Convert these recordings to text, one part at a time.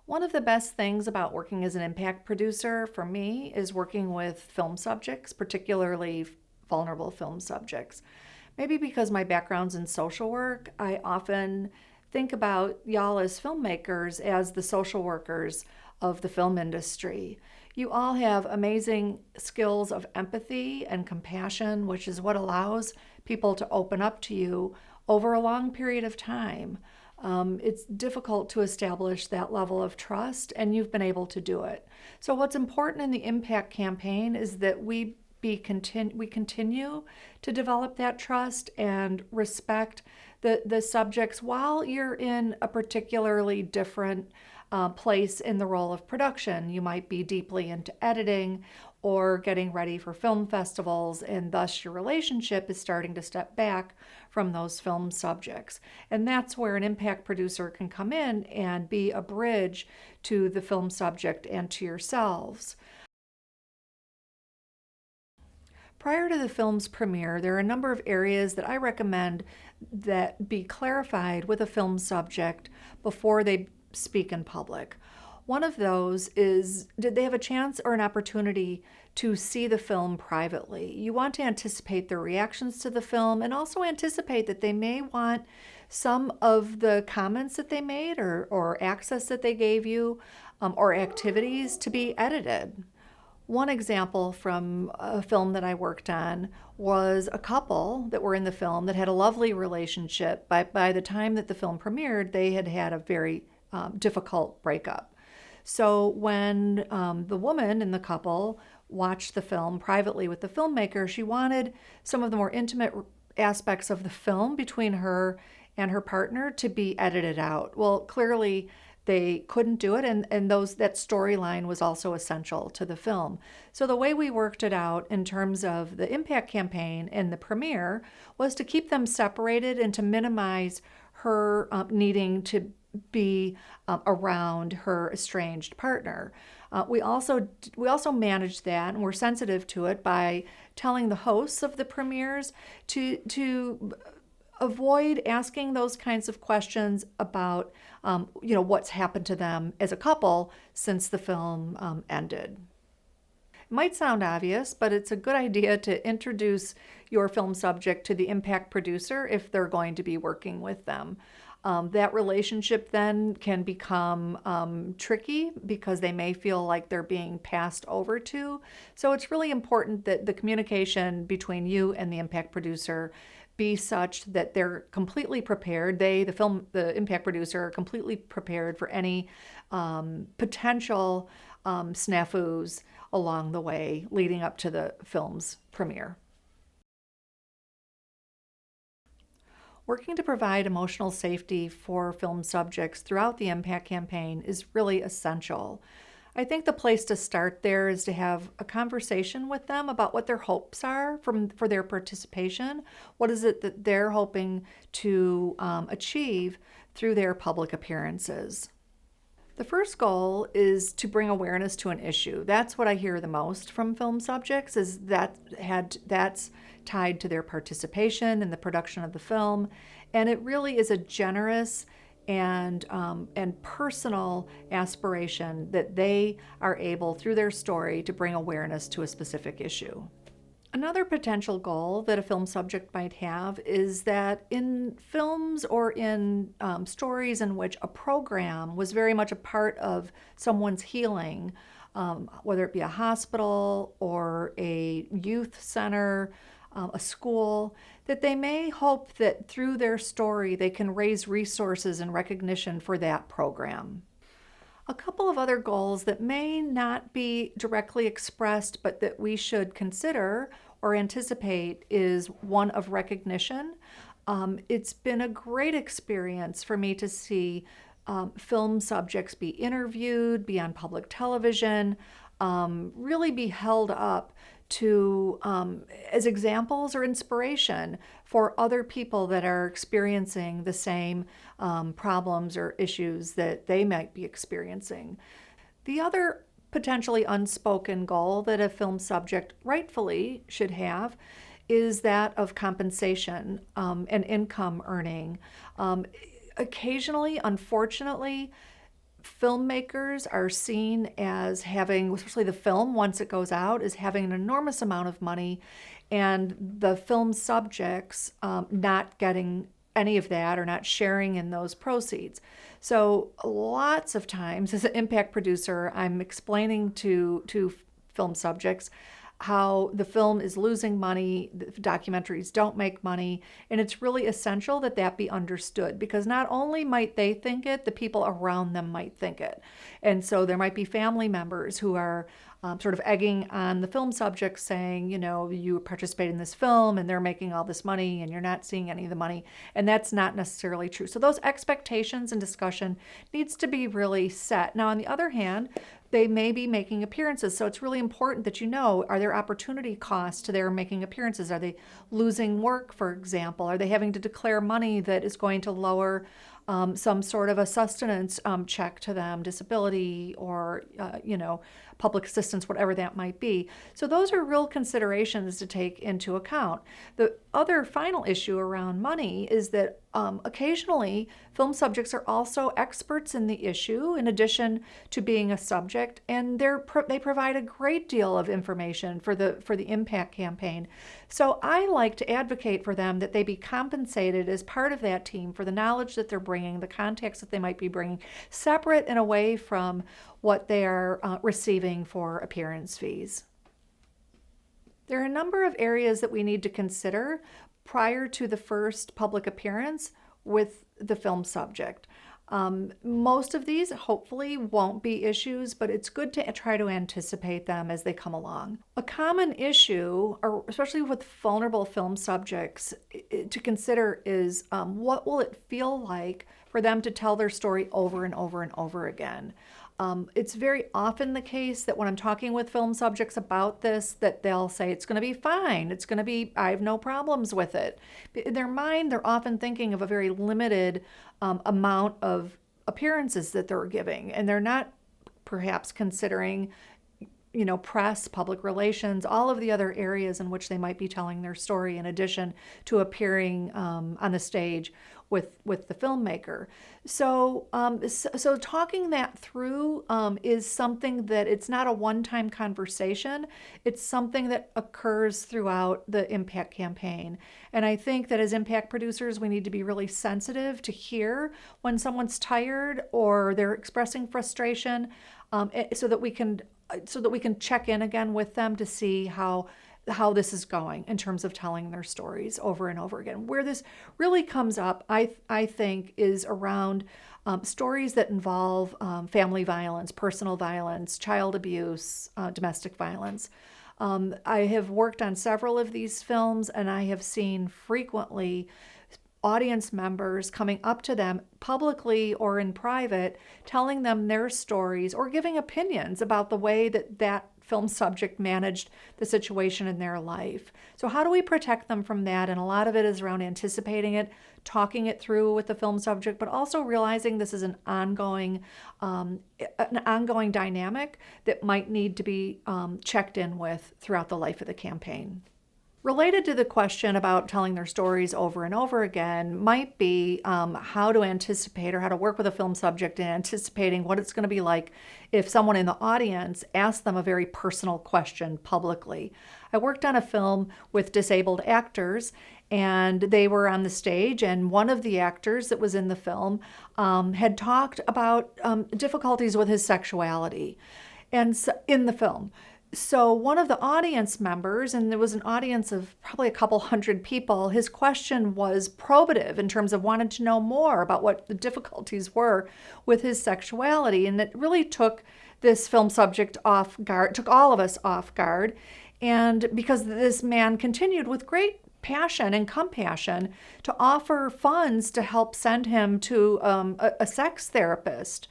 One of the best things about working as an impact producer for me is working with film subjects, particularly vulnerable film subjects. Maybe because my background's in social work, I often think about y'all as filmmakers as the social workers of the film industry. You all have amazing skills of empathy and compassion, which is what allows people to open up to you over a long period of time. It's difficult to establish that level of trust, and you've been able to do it. So, what's important in the impact campaign is that we continue to develop that trust and respect the subjects while you're in a particularly different place in the role of production. You might be deeply into editing or getting ready for film festivals, and thus your relationship is starting to step back from those film subjects. And that's where an impact producer can come in and be a bridge to the film subject and to yourselves. Prior to the film's premiere, there are a number of areas that I recommend that be clarified with a film subject before they speak in public. One of those is, did they have a chance or an opportunity to see the film privately? You want to anticipate their reactions to the film and also anticipate that they may want some of the comments that they made or access that they gave you or activities to be edited. One example from a film that I worked on was a couple that were in the film that had a lovely relationship. By the time that the film premiered, they had had a very difficult breakup. So when the woman in the couple watched the film privately with the filmmaker, she wanted some of the more intimate aspects of the film between her and her partner to be edited out. Well, clearly they couldn't do it, and that storyline was also essential to the film. So the way we worked it out in terms of the impact campaign and the premiere was to keep them separated and to minimize her needing to be around her estranged partner. We also managed that, and we're sensitive to it by telling the hosts of the premieres to avoid asking those kinds of questions about what's happened to them as a couple since the film ended. It might sound obvious, but it's a good idea to introduce your film subject to the impact producer if they're going to be working with them. That relationship then can become tricky because they may feel like they're being passed over to. So it's really important that the communication between you and the impact producer be such that they're completely prepared. The impact producer, are completely prepared for any potential snafus along the way leading up to the film's premiere. Working to provide emotional safety for film subjects throughout the impact campaign is really essential. I think the place to start there is to have a conversation with them about what their hopes are for their participation. What is it that they're hoping to achieve through their public appearances? The first goal is to bring awareness to an issue. That's what I hear the most from film subjects, is that's tied to their participation in the production of the film. And it really is a generous and personal aspiration that they are able, through their story, to bring awareness to a specific issue. Another potential goal that a film subject might have is that in films or in stories in which a program was very much a part of someone's healing, whether it be a hospital or a youth center, a school, that they may hope that through their story they can raise resources and recognition for that program. A couple of other goals that may not be directly expressed but that we should consider or anticipate is one of recognition. It's been a great experience for me to see film subjects be interviewed, be on public television, really be held up to as examples or inspiration for other people that are experiencing the same problems or issues that they might be experiencing. The other potentially unspoken goal that a film subject rightfully should have is that of compensation and income earning. Occasionally, unfortunately, filmmakers are seen as having, especially the film once it goes out, is having an enormous amount of money, and the film subjects not getting any of that or not sharing in those proceeds. So lots of times as an impact producer, I'm explaining to film subjects how the film is losing money, the documentaries don't make money, and it's really essential that that be understood, because not only might they think it, the people around them might think it. And so there might be family members who are sort of egging on the film subjects, saying, you participate in this film and they're making all this money and you're not seeing any of the money. And that's not necessarily true. So those expectations and discussion needs to be really set. Now, on the other hand, they may be making appearances. So it's really important that are there opportunity costs to their making appearances? Are they losing work, for example? Are they having to declare money that is going to lower some sort of a sustenance check to them, disability or, public assistance, whatever that might be. So those are real considerations to take into account. The other final issue around money is that occasionally film subjects are also experts in the issue in addition to being a subject, and they provide a great deal of information for the impact campaign. So I like to advocate for them that they be compensated as part of that team for the knowledge that they're bringing, the contacts that they might be bringing, separate and away from what they are receiving for appearance fees. There are a number of areas that we need to consider prior to the first public appearance with the film subject. Most of these hopefully won't be issues, but it's good to try to anticipate them as they come along. A common issue, especially with vulnerable film subjects, to consider is what will it feel like for them to tell their story over and over and over again. It's very often the case that when I'm talking with film subjects about this, that they'll say, it's going to be fine. I have no problems with it. In their mind, they're often thinking of a very limited amount of appearances that they're giving. And they're not perhaps considering, press, public relations, all of the other areas in which they might be telling their story in addition to appearing on the stage with the filmmaker. So talking that through is something that it's not a one-time conversation. It's something that occurs throughout the impact campaign. And I think that as impact producers, we need to be really sensitive to hear when someone's tired or they're expressing frustration, so that we can check in again with them to see how this is going in terms of telling their stories over and over again. Where this really comes up, I think, is around stories that involve family violence, personal violence, child abuse, domestic violence. I have worked on several of these films, and I have seen frequently audience members coming up to them publicly or in private, telling them their stories or giving opinions about the way that film subject managed the situation in their life. So how do we protect them from that? And a lot of it is around anticipating it, talking it through with the film subject, but also realizing this is an ongoing dynamic that might need to be checked in with throughout the life of the campaign. Related to the question about telling their stories over and over again might be how to anticipate or how to work with a film subject in anticipating what it's going to be like if someone in the audience asks them a very personal question publicly. I worked on a film with disabled actors, and they were on the stage, and one of the actors that was in the film had talked about difficulties with his sexuality and in the film. So one of the audience members, and there was an audience of probably a couple hundred people, his question was probative in terms of wanting to know more about what the difficulties were with his sexuality. And it really took this film subject off guard, took all of us off guard. And because this man continued with great passion and compassion to offer funds to help send him to a sex therapist.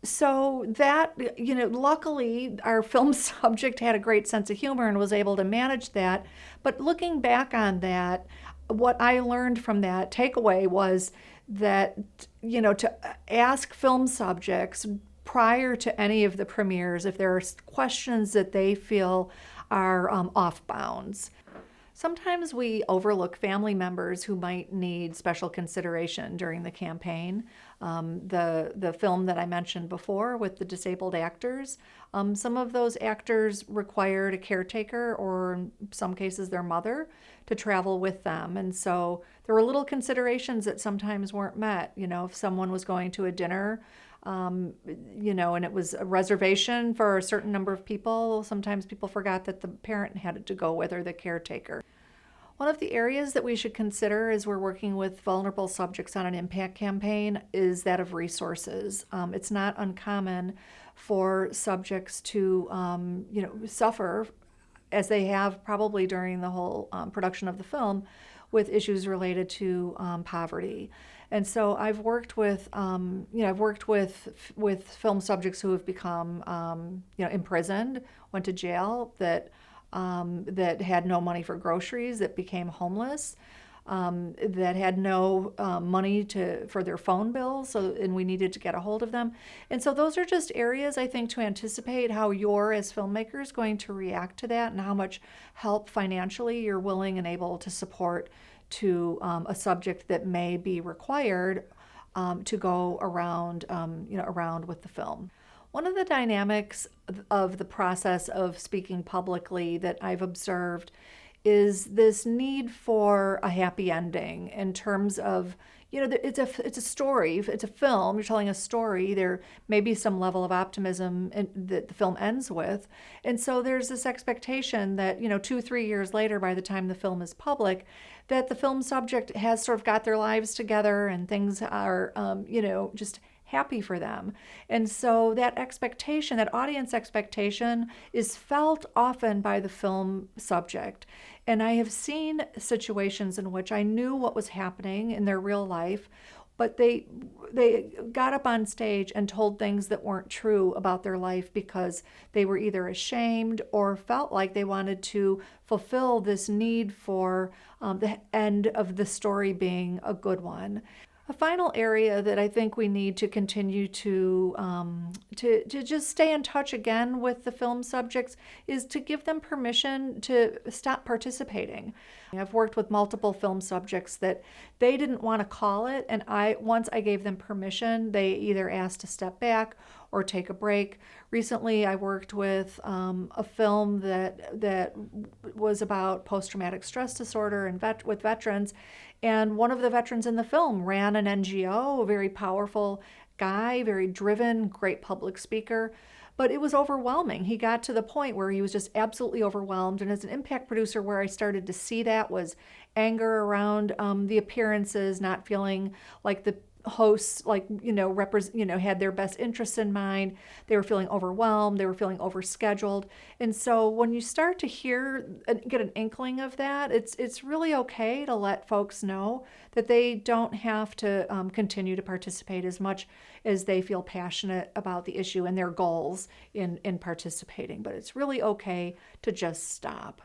So that, luckily our film subject had a great sense of humor and was able to manage that. But looking back on that, what I learned from that takeaway was that, to ask film subjects prior to any of the premieres if there are questions that they feel are off bounds. Sometimes we overlook family members who might need special consideration during the campaign. The film that I mentioned before with the disabled actors, some of those actors required a caretaker, or in some cases their mother, to travel with them. And so there were little considerations that sometimes weren't met. If someone was going to a dinner, and it was a reservation for a certain number of people, sometimes people forgot that the parent had to go with, or the caretaker. One of the areas that we should consider as we're working with vulnerable subjects on an impact campaign is that of resources. It's not uncommon for subjects to, suffer, as they have probably during the whole production of the film, with issues related to poverty. And so I've worked with, with film subjects who have become, imprisoned, went to jail, that had no money for groceries, that became homeless, that had no money for their phone bills, and we needed to get a hold of them. And so those are just areas, I think, to anticipate how you're, as filmmakers, going to react to that, and how much help financially you're willing and able to support to a subject that may be required to go around, around with the film. One of the dynamics of the process of speaking publicly that I've observed is this need for a happy ending, in terms of, it's a story, it's a film, you're telling a story, there may be some level of optimism that the film ends with. And so there's this expectation that, 2-3 years later, by the time the film is public, that the film subject has sort of got their lives together and things are, just happy for them. And so that expectation, that audience expectation, is felt often by the film subject. And I have seen situations in which I knew what was happening in their real life, but they got up on stage and told things that weren't true about their life because they were either ashamed or felt like they wanted to fulfill this need for the end of the story being a good one. A final area that I think we need to continue to just stay in touch again with the film subjects is to give them permission to stop participating. I've worked with multiple film subjects that they didn't want to call it, and once I gave them permission, they either asked to step back or take a break. Recently, I worked with a film that was about post-traumatic stress disorder and with veterans, and one of the veterans in the film ran an NGO, a very powerful guy, very driven, great public speaker. But it was overwhelming. He got to the point where he was just absolutely overwhelmed. And as an impact producer, where I started to see that was anger around the appearances, not feeling like the hosts had their best interests in mind. They were feeling overwhelmed, they were feeling overscheduled. And so when you start to get an inkling of that, it's really okay to let folks know that they don't have to continue to participate as much as they feel passionate about the issue and their goals in participating. But it's really okay to just stop.